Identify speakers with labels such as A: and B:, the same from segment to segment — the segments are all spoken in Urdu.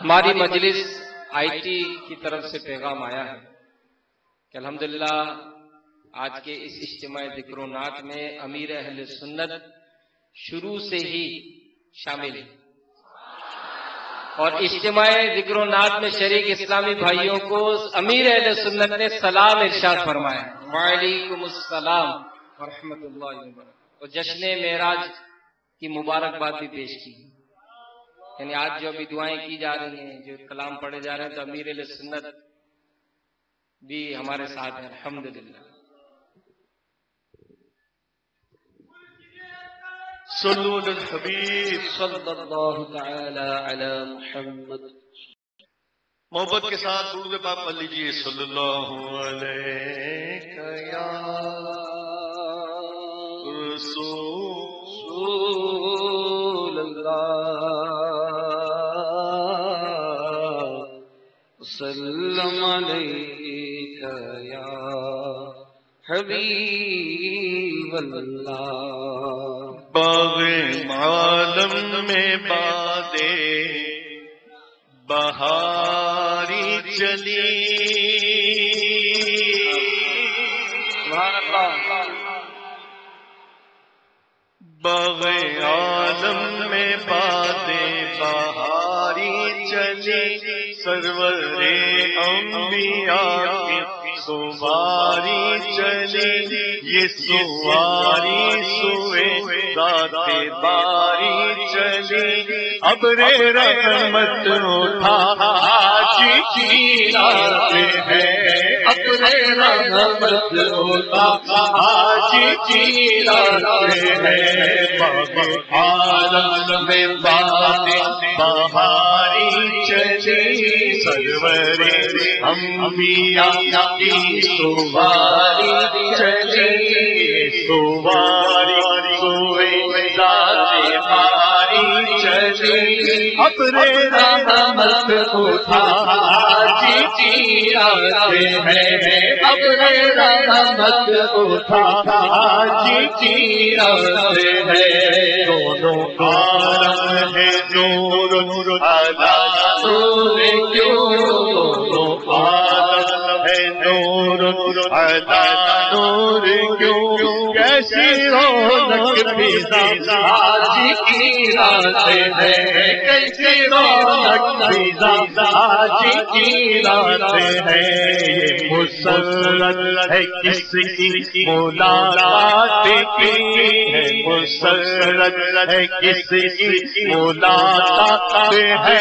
A: ہماری مجلس آئی ٹی کی طرف سے پیغام آیا ہے کہ الحمدللہ آج کے اس اجتماع ذکر و نعت میں امیر اہل سنت شروع سے ہی شامل ہے، اور اجتماع ذکر و نعت میں شریک اسلامی بھائیوں کو امیر اہل سنت نے سلام ارشاد فرمایا، وعلیکم السلام ورحمۃ اللہ وبرکاتہ، اور جشن معراج کی مبارکباد بھی پیش کی۔ یعنی آج جو ابھی دعائیں کی جا رہی ہیں، جو کلام پڑھے جا رہے ہیں، تو امیر اہل سنت بھی ہمارے ساتھ ہیں الحمدللہ۔
B: صلو علی الحبیب
A: صلی اللہ تعالی علی محمد۔
B: محبت کے ساتھ درود پاک پڑھ لیجیے، صلی اللہ علیہ یا رسول اللہ،
A: وسلم علیک یا حبیب اللہ۔
B: باغ عالم میں بادے بہاری چلی، باغ عالم میں بادے بہاری چلی، سرور انبیاء کی سواری چلی، یہ سواری سوئے ذات باری چلی، ابر رحمت اٹھا آج کی رات ہے، ابر رحمت اٹھا آج کی رات ہے، باغ عالم میں باتیں بہاری چلی، سرور انبیاء کی سواری چلی، سواری سوئے ذات باری چلی، ابر رحمت اٹھا آج کی رات ہے، ابر رحمت اٹھا آج کی رات ہے، دونوں عالم ہے نور علی نور کیوں، دونوں عالم ہے نور علی نور کیوں، کیسی رونق فضا آج کی رات ہے، کیسی رونق فضا آج کی رات ہے، یہ مسرت ہے کس کی ملاقات کی ہے، مسرت ہے کس کی ملاقات ہے،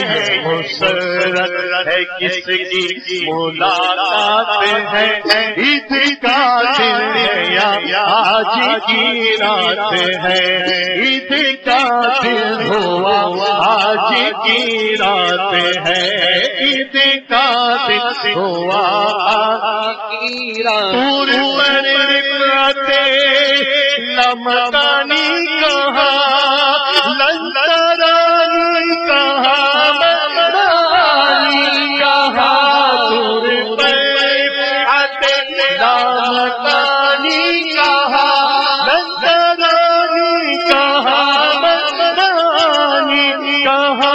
B: یہ مسرت ہے کس کی ملاقات ہے، عید کا دن ہے یا آج کی رات ہے، عید کا دن ہوا آج کی رات ہے، عید کا دن ہوا آج کی رات، پور پر رکھتے لمکانی کہا، لنگرانی کہا، لنگرانی کہا، پور پر رکھتے لمکانی کہا، لنگرانی کہا، لنگرانی کہا،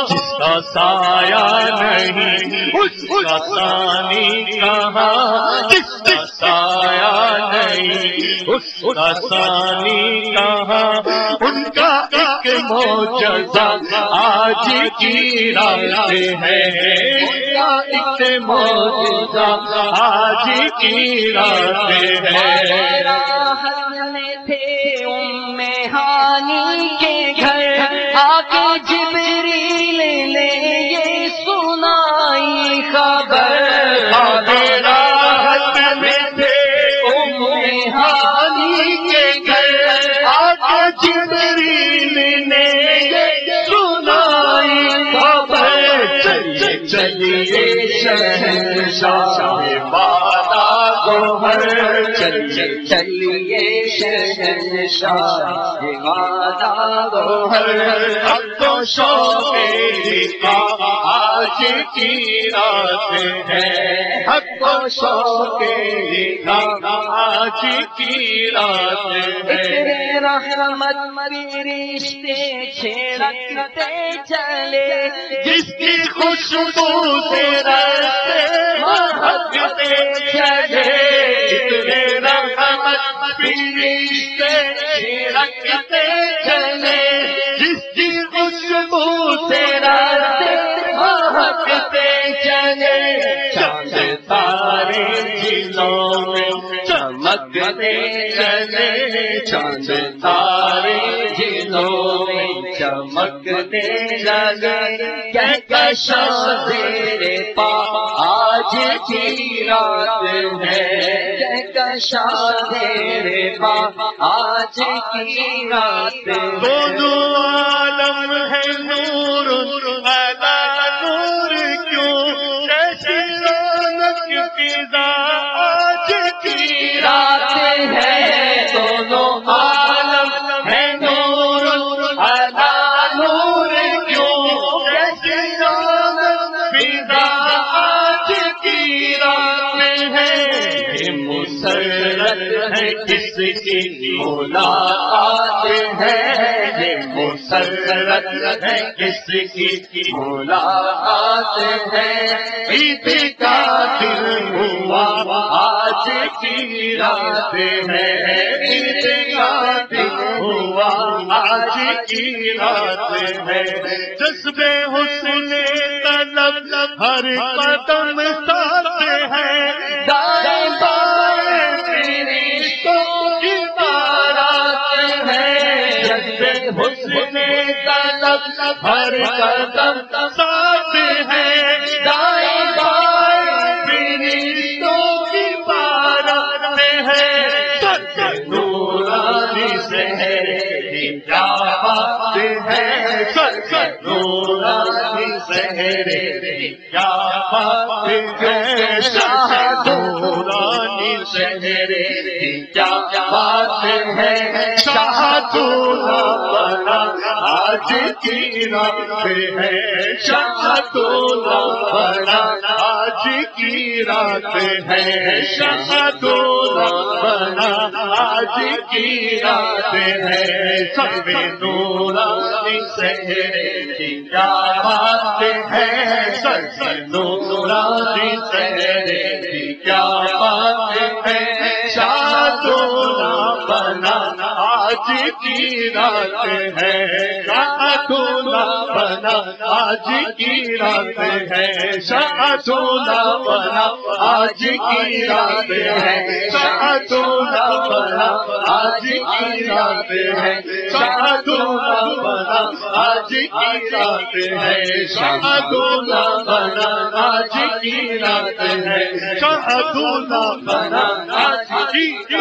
B: جس کا سایہ نہیں اس کا ثانی کہا، جس کا سایہ نہیں اس کا ثانی کہا، ان کا ایک معجزہ آج کی رات ہے، ان کا ایک معجزہ آج کی رات ہے،
C: تھے ام ہانی کے گھر آ کے جبریل نے یہ سنائی خبر،
B: راحت میں تھے ام ہانی کے گھر آ کے جبریل نے یہ سنائی خبر، چلیے چلیے شہنشاہ بالا گوہر، چلیے چلیے شہنشاہ
C: شہنشاہ وعدہ ہر
B: حق و شوق لقا آج کی رات ہے، حق و شوق لقا آج کی رات ہے۔
C: اتنے رحمت رشتے چھڑکتے چلے،
B: جس کی خوشبو سے راستے مہکتے چلے، اتنے رحمت رشتے چھڑکتے چلے، جس کی خوشبو سے راستے مہکتے چلے، چاند تارے جھیلوں میں چمکتے چلے، چاند تارے جھیلوں میں چمکتے لگے، کہکشاں زیر پا آج کی رات ہے، کہکشاں زیر پا آج کی رات ہے۔ دونوں عالم ہے نور علی نور، کیوں کیسی رونق فضا آج کی
C: رات ہے، دونوں عالم ہے نور علی نور،
B: کیوں کیسی رونق فضا آج کی رات ہے۔ یہ مسرت ہے کس کی ملاقات ہے، یہ مسرت ہے کس کی ملاقات ہے، عید کا دن ہوا آج کی رات ہے، عید کا دن ہوا آج کی رات ہے۔ جذبے حسن طلب ہر قدم ساتھ ہے،
C: دائیں بائیں فرشتوں کی بارات ہے، جذبے حسن طلب
B: ہر قدم ساتھ ہے،
C: دائیں بائیں فرشتوں کی بارات
B: ہے، سر نورانی شہر کی کیا بات ہے، سر نورانی شہر کی کیا بات ہے، شاہ نورانی شہر کی کیا بات ہے، شاہ دولا بنا آج کی رات ہے، شاہ دولا بنا آج کی رات ہے، شاہ دولا بنا آج کی رات ہے، سب نورانی شہر کی کیا بات ہے، سب نورانی شہر کی کیا بات ہے، شاہ دولا بنا آج کی رات ہے، شاہ دولا بنا آج کی رات ہے، شاہ دولا بنا آج کی رات ہے، شاہ دولا بنا آج کی رات ہے، شاہ دولا بنا آج کی رات ہے، شاہ دولا بنا آج کی رات ہے، شاہ دولا بنا آج کی رات ہے، شاہ دولا بنا آج کی رات ہے،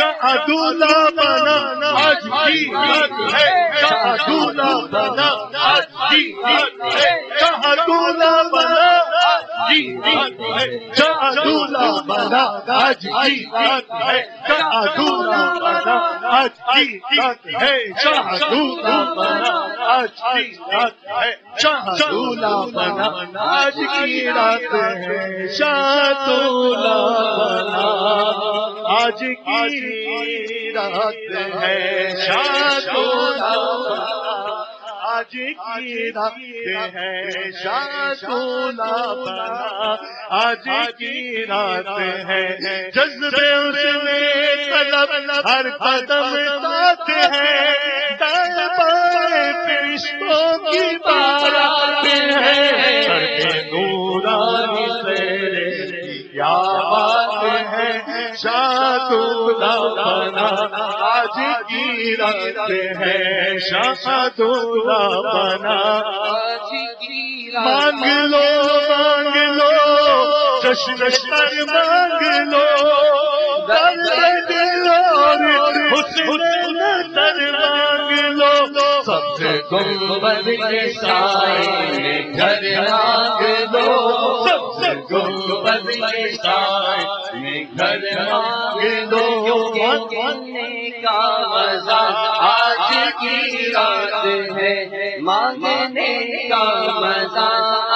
B: شاہ دولا بنا آج کی رات ہے، شاہ دولا بنا آج کی رات ہے، شاہ دولا بنا آج کی رات ہے، شاہ دولا بنا آج کی رات ہے، شاہ دولا بنا آج کی رات ہے، شاہ دولا بنا آج کی رات ہے، شاہ دولا بنا آج کی رات ہے، شاہ دولا آج کی رات ہے، شاہ دولا بنا آج کی رات ہے، جذبے اس میں طلب ہر قدم ساتھ ہے، دائیں بائیں فرشتوں کی بارات ہے، سر نورانی شہر کی کیا بات ہے، شاہ دولا بنا آج کی رات ہے، شاہ دولا بنا
C: آج کی رات
B: مانگ لو جشن کر مانگ لو، درد دل اور حسن نظر مانگ لو،
C: سب گنبد کے سائے میں گھر مانگ دو، سب گنبد کے سائے میں گھر مانگ دو، مانگنے کا مزہ آج کی رات ہے، مانگنے کا مزہ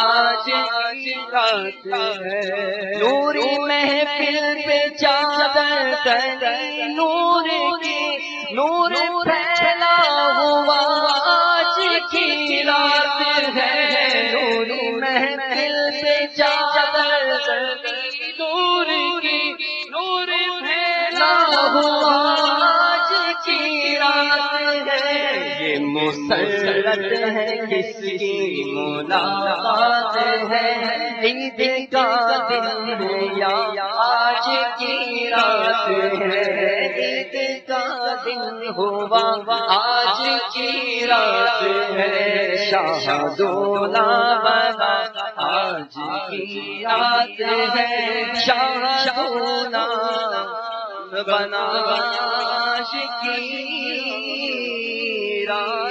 C: آج کی رات ہے۔ نوری محفل پہ چادر تلی نور کی، نور پھیلا ہوا آج کی رات ہے، نوری محفل پہ چادر تلی نور کی، نور پھیلا ہوا آج کی رات ہے۔ یہ مسرت ہے کس کی ملاقات ہے، عید کا دن ہے یا آج کی رات ہے، عید کا دن ہوا آج کی رات ہے، شاہدولہ بنا آج کی رات ہے، شاہدولہ بنا آج کی رات